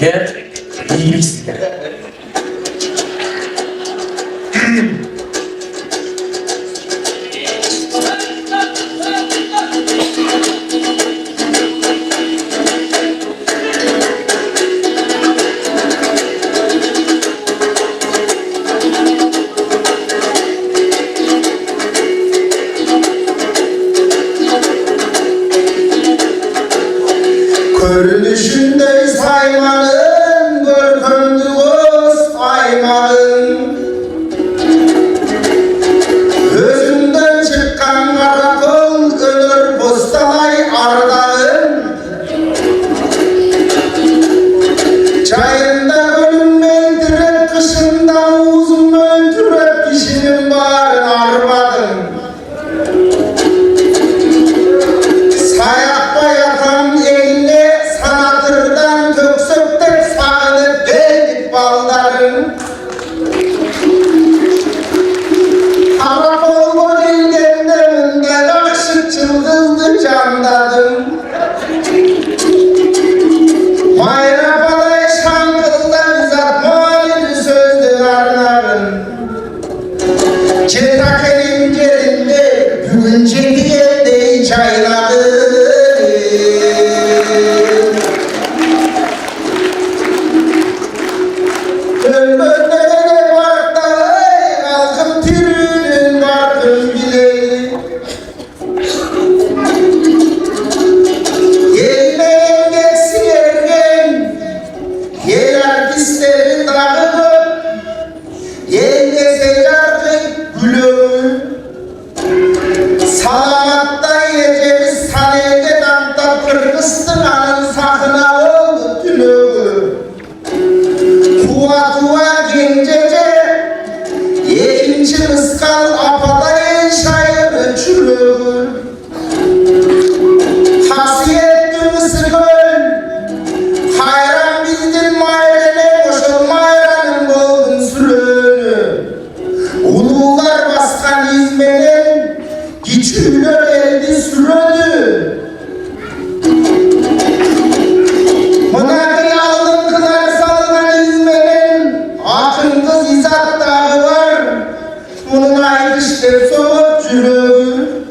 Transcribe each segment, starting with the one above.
Şeker, iyi ister. Görünüşünde saymanın, görkemli göz aymanın, gözünden çıkan karakol ölür postalay ardağın, çayında ölümmen türep, kışında uzunmen türep, kişinin bağrın armadın. Sayakta yatan eline sanatırdan köksökte sağınıp geldik baldarın. Karakol ellerinde akşık çıldızdı candadım. Mayra balay şankılda uzatmalı sözdü arnavın. Çetakenin yerinde bugün çetiye dey çayladı. Ölmönlere varday, halkın türünün vardır bileği. Yeline geçsin ergen, yer artistleri dağılıp, yenge secardık gülümü. Salamatta yiyeceğimiz saniyede damda Kırgızistan'ın sakına oldu tülüğü. Tuva tuva gencece, yeğinci ıskal apadayın şair çürüğü. Hasiyetli Mısır göl, hayran bildin mayrene koşul mayranın boğdun sürüğünü. Ulular baskan İzmir'in, küçükler eldi sürüdü. Mınakı aldın kılar salınan İzmir'in, akın kız izat dağı var. Bunun ayrıştır soğuk çürüğü.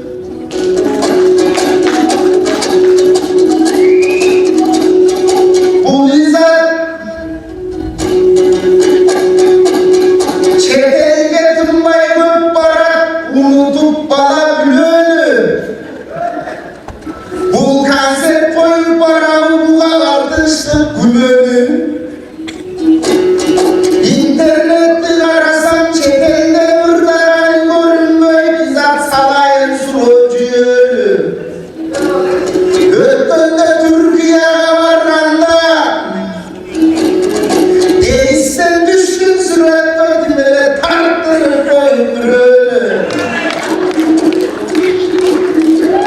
Bu izat çetelge tınmayı göp barak, unutup bana gülünü. Bu kanser koyup paramı buğa ardıştı gülünü. İnternette arasam çetelde mırdaran görünmüyor bizzat salayın sunucuyunu. Gökönde Türkiye'ye varanda değişsen düşkün sürat koydum hele tarttırır koyup ürünü.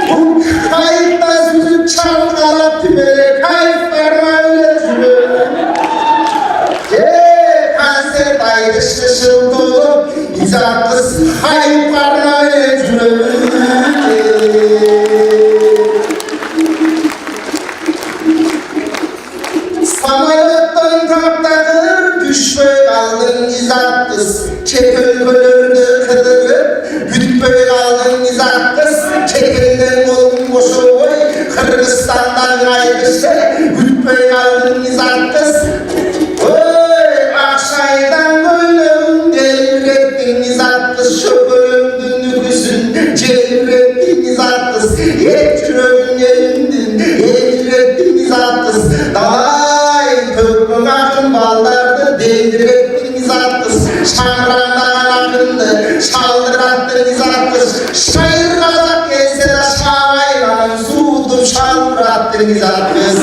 Bu kayıtla süzüp çalkalattı böyle kayıtlarına öyle sürüyor. Kanser ayrışmışım dolu, izatsız kayıtlarına öyle sürüyor. Samaylıktan kaptanır, düşmeye kaldın izatsız, çekil bölürdü kıdırıp, gütmeye kaldın izatsız, çekilden oldun boşu oy, Kırgızistan'dan ayrıştı, gütmeye kaldın izatsız. Oy, Akşay'dan bölüm, devrettin izatsız, şu bölümdün nüfusün, cevrettin izatsız, yetçürün yerindin, yetçürettin izatsız, day, köprün akın baldardı, devrettin izatsız, şamrandan akındı, çaldırattın izatsız, şair kazak gelse de şavayla, suudu çaldırattın izatsız.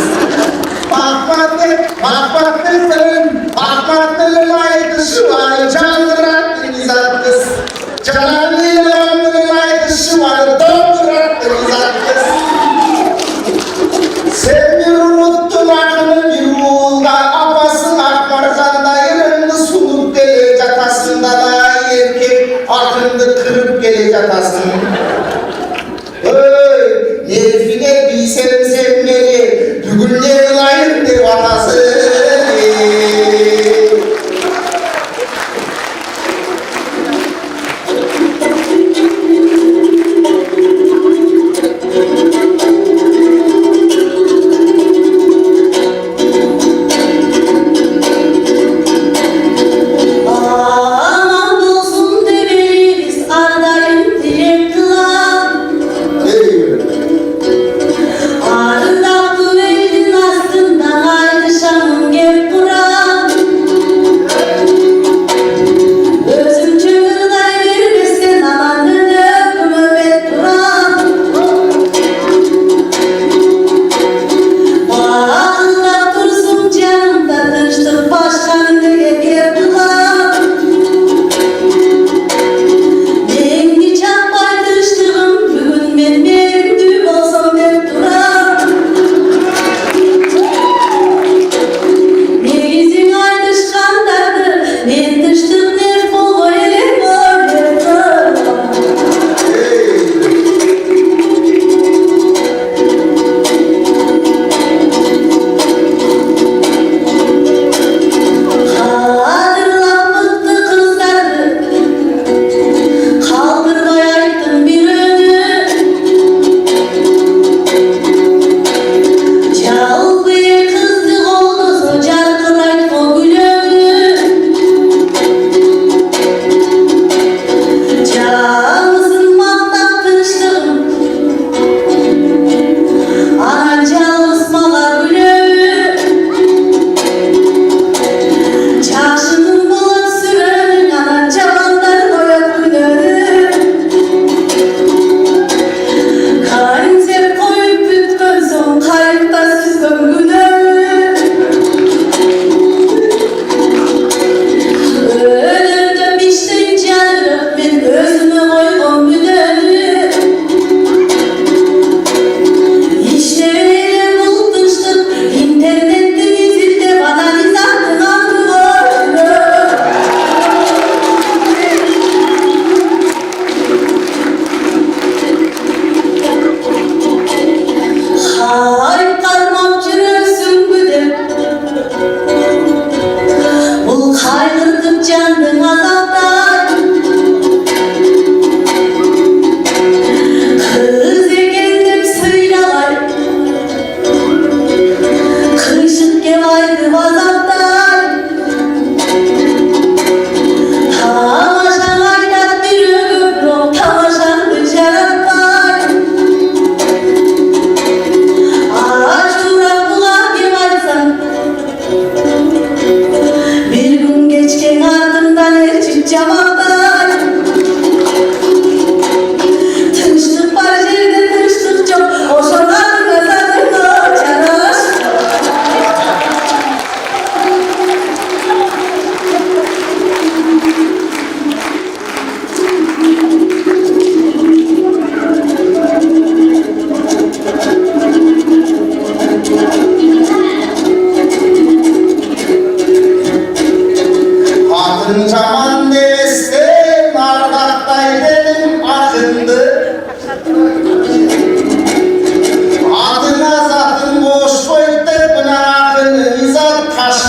Bakmattın aydı şu ay, çaldırattın izatsız, cananıyla aydı şu ay, doldırattın izatsız. Sen bir unuttun akını bir uğulda, apasın akmarcanda yerinde sulup gelecek aslında da erkek akında kırıp gelecek aslında. Nerfine bilsem sevmeli, bugün ne layık de vakası.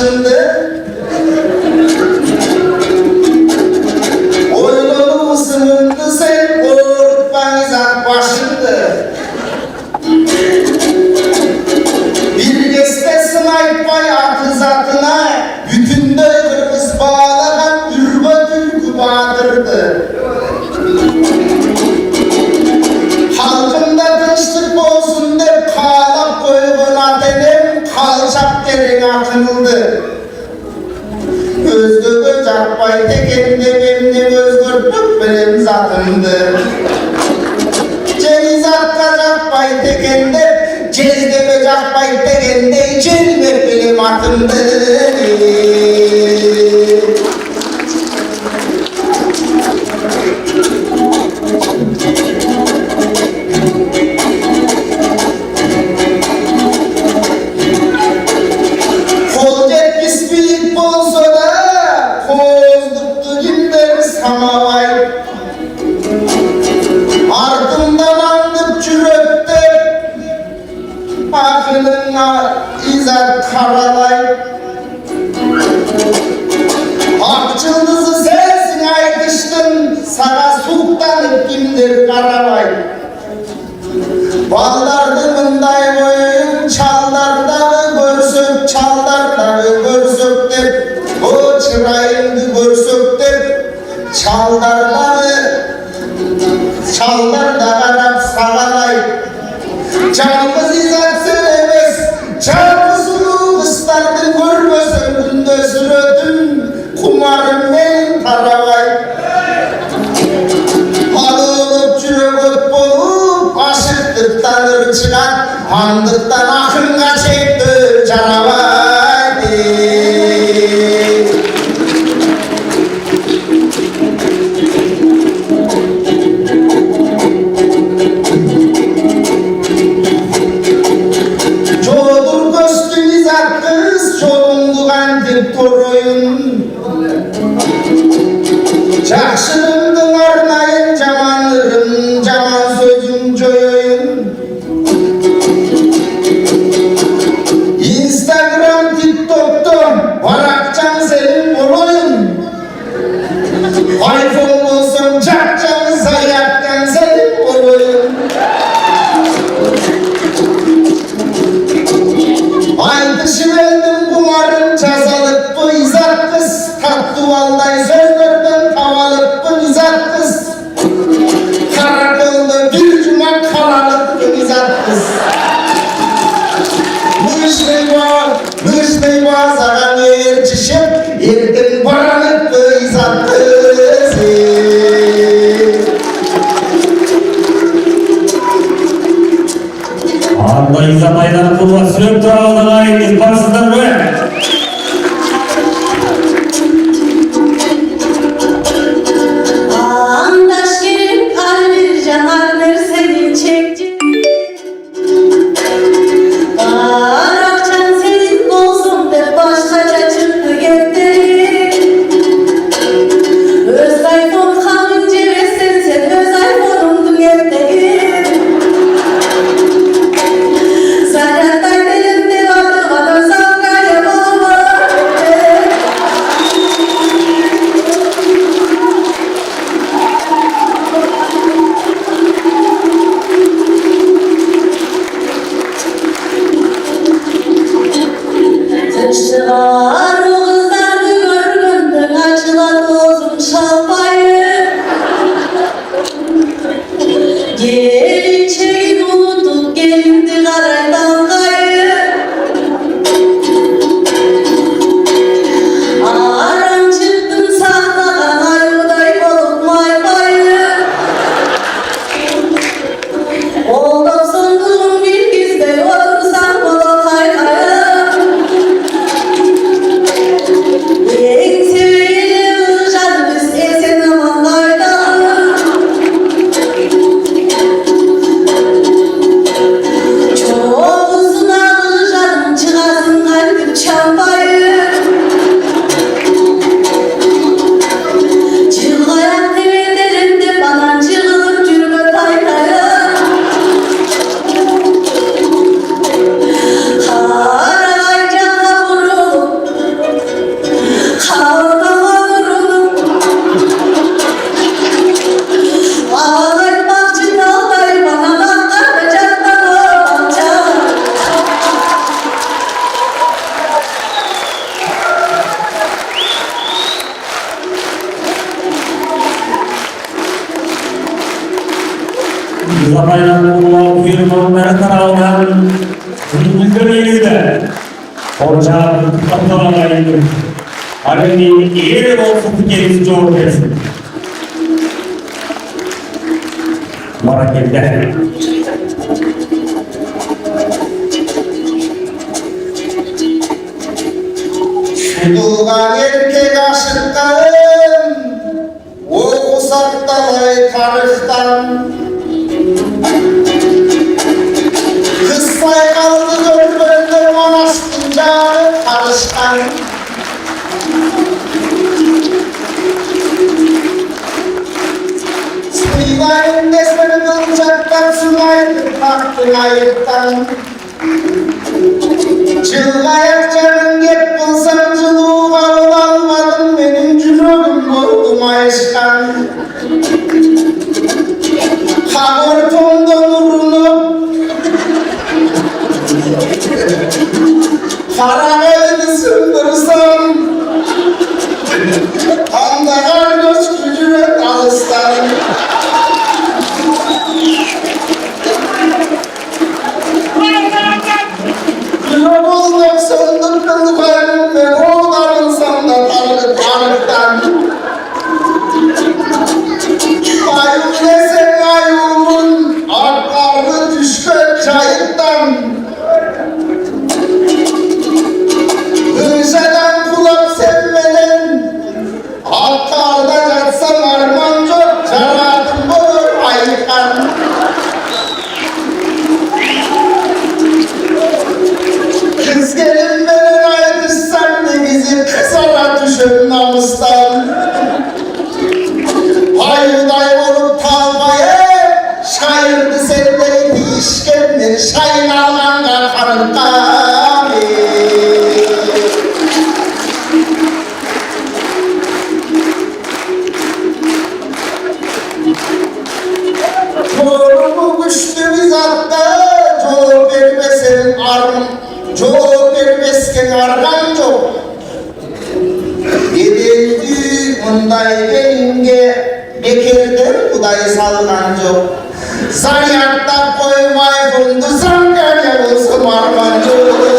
başındı. Oylolu ısınındı sen korkutma izat başındı. Bir geste sınaytmay atı zatına bütünde kırmız bağlanan ürba türkü bağdırdı. Halkımda tinçlik bolsun dep kağlap koygun atenem kalçap terin akınıldı. Gözlüğü çarpay tekende memni özgürlük benim zatımdı. Cenizat çarpay tekende cezgebe çarpay tekende cennet benim atımdı. Akılına izat karalay Ak yıldızı sensin aydıştın sana sultanıp kimdir karalay Ballardı mınday boyun çaldardağı görsök çaldardağı görsök dep O çırayındı görsök dep çaldardağı Arap sağalay Canımız izat söylemez, canımız ulu kıstardı görmesem günde sürdüm, kumarım benim taravay. Halı olup çürek öp olup, aşıklıktan ırçılan, handıktan akınga çekti caravay. Жақшылымдың арнайын жаманырым, жаман сөзін жоyayım. Instagram, TikTok'ta varakcan senin olayım. iPhone olsun çakcan sayaktan senin olayım. Ay dışı verdim kumarın cazalık bu izat kız. Tatlı vallahi sözlerden tavalık bu izat kız. Karakıldı bir cuma kalalık bu izat kız. Müştey var zaten yerçişim. Yerden paralık bu izat kız. Allah izah aydan kurva sürüp durağına ait isparsızlar böyle. Andaş gelip kalbir canardır senin çekti. Arakçan senin olsun de başkaca çıktı gitti. Öz iPhone kalınca versen sen öz iPhone'undu gitti. Zaten elimde vardı kadar sakaya baba. Tınçtılar o kızlardı görgündün açıladı ozun şalpayı. Gelin çeyin unutup gelindi karaydan kayı. Aran çıktın sakladan ayuday olup may bayı. Oldum sonduğum bir gizde otursan kola kaykaya. Zapaydan bulma firmanlara tarağından Hünkârıydı. Orçağın kaptanlarıydı. Alemin eri olsun gerisi çoğu kesin. Marakende. Tuğan erkek aşıklarım okusak dalay tarihtan kıssay kaldı görmekte manastırda karışkan Suylayın deseni kılacaklar sulayın taktın ayıktan Çılgayak canım gep bulsam cılığı almadım benim cürüm bozdum aşkan Kağırtımda nurunu Karavayını sündürsem Anda kardeş gücüne alışsam Buldum söndüm kılıklarım ve oğlarınsam da tanrıktan Kayyum desen kayyumun artlarını düşkün çayıktan Hınşadan kulak sevmeden Altlarda yatsam arman çok çaratım olur ayıkan Kız gelin beni ayrışsan ne bizi kızara düşün namustan Hayırday olup talmaya şairdi senleri değişkendir şahin alan kalkarın kâmi Çoğumu güçlü biz hatta çoğu vermesin armın Çoğu vermesken argan çok Dedildi bunday benimge Bekirden kuday salgan çok Zayatta koymay bundu sangar olsun argan çok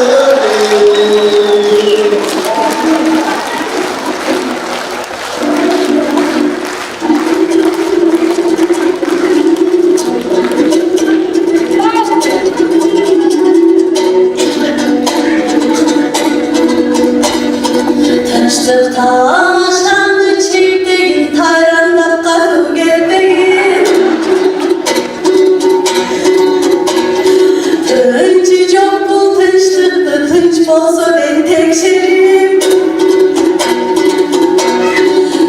Taşlandı çiftliğin tayranda katı gelmeyin Tınçı çok bul tınçlıklı tınç bolsa ben tek şerim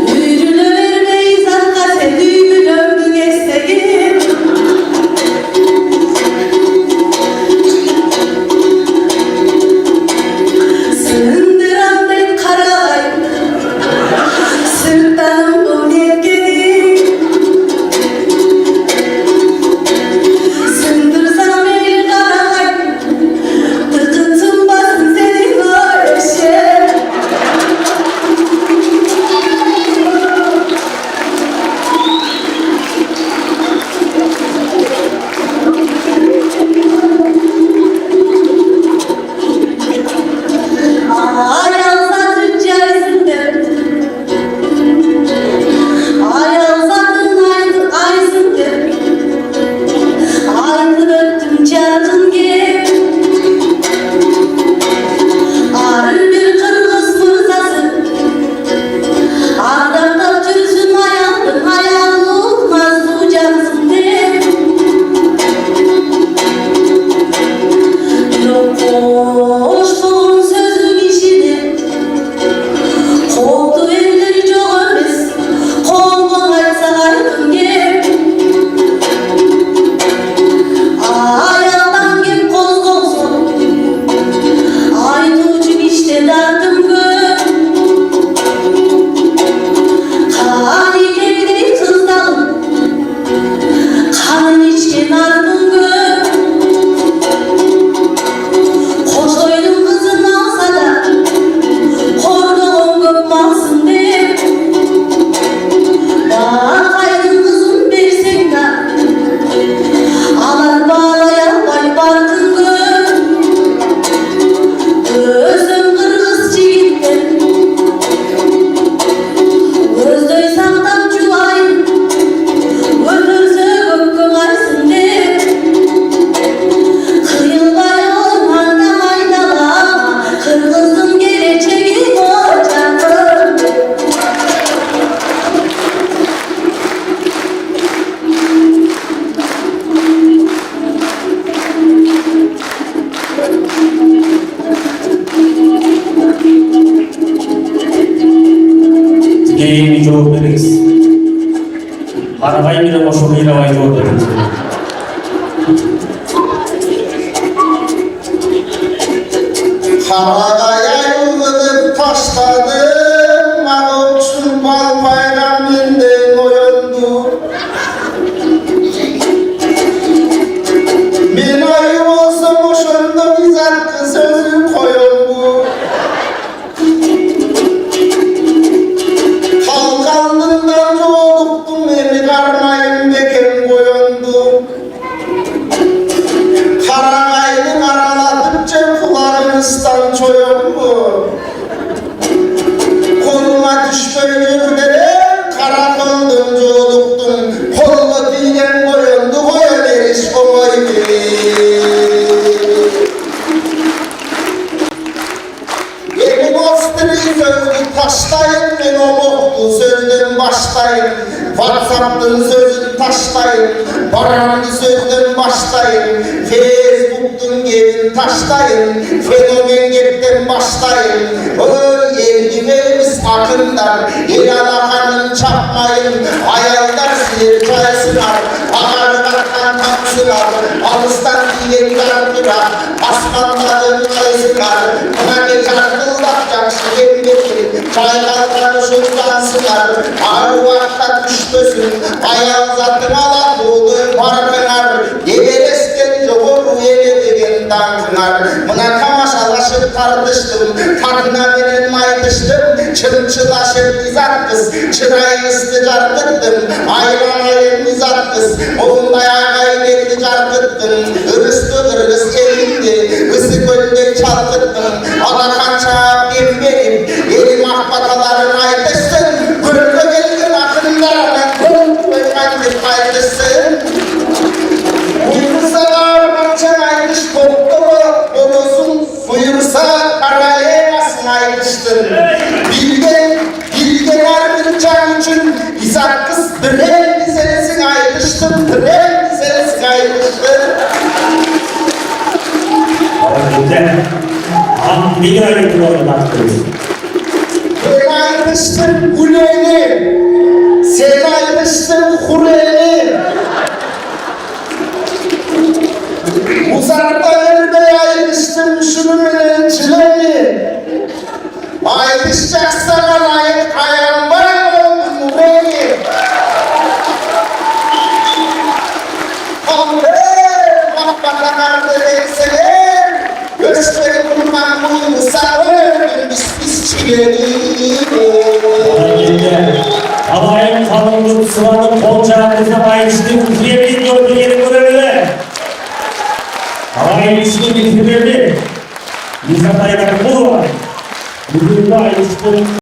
Düğünü vermeyiz hakikaten düğün ömrün esteğim Sındıran ben karalayım Gereğini cevap veririz. Arabayı bile boşluğuyla vay cevap veririz. Karagaya yılgınıp taşladım, Ağuç'un bal bayramından oyandı. Bir ayım olsa boşandım, izattı sözüm koyuldu. Kalkandından çoğuluktum, eli karmayım beken koyundu. Karagay'ın araladıkça kulağınızdan çoyuldu. Koluma düşkön yürüdere karakoldum çoğuluktum. Kollu diyen koyundu, koyun eriş koydu. Yeni bastırı sözlü taşlayın, ben o boklu sözden başlayın. WhatsApp'ın sözünü taşlayın, Baran'ın sözden başlayın. Facebook'un gelin taşlayın, fenomen gepten başlayın. Oy evlilerimiz akınlar, el alakanın çapmayın. Hayallar sinir çaysılar, ağırlardan taksılar. Alıstan diyen yardılar, asmanların çaysılar. Buna geçer kıldakacak şirinlerin, çaylardan şurdansılar. Arvakta düşmesin, ayağın zatın ala doğdu parkınar. Everest'ten çoğur üyeli degen dankınar. Buna kamaşalaşıp tartıştım, takına benen maytıştım. Çırımçılaşıp izat kız, çırayınızı cartıttım. Ayran ayın izat kız, onun ayağı ileri cartıttım. Irıstı ırgız elinde, ısı gölde çaltıttım. Alakan çağı benim, elim ahbataların aytıştım. Gürkü gelgin akınlarına kol koymandır paylaşsın. Buyursa ağırmakçan aytış koptu mu, olursun. Buyursa karaya basın aytıştır. Bilgen ardırcan için izak kız diren dizeresin aytıştır. Diren dizeresin aytıştır. Güzel. Bir ayet olarak baktırız. Ben aytıştım Huleyni, sen aytıştın Huleyni. Uzakta elde aytıştım şunu menen çileni. Aytışacaksan alayet ayağım var oldum Huleyni. Mahbatanardı verseler, göçleri kurban bunu sarır, biz çileni. Havayın kalınlık sıvanı kolcağınıza bayıştı, küfreyebilin gördüğü yeri görebilir. Havayın ismi bitirirdi. Bize dayanak bu var. Bugün de ayıştı.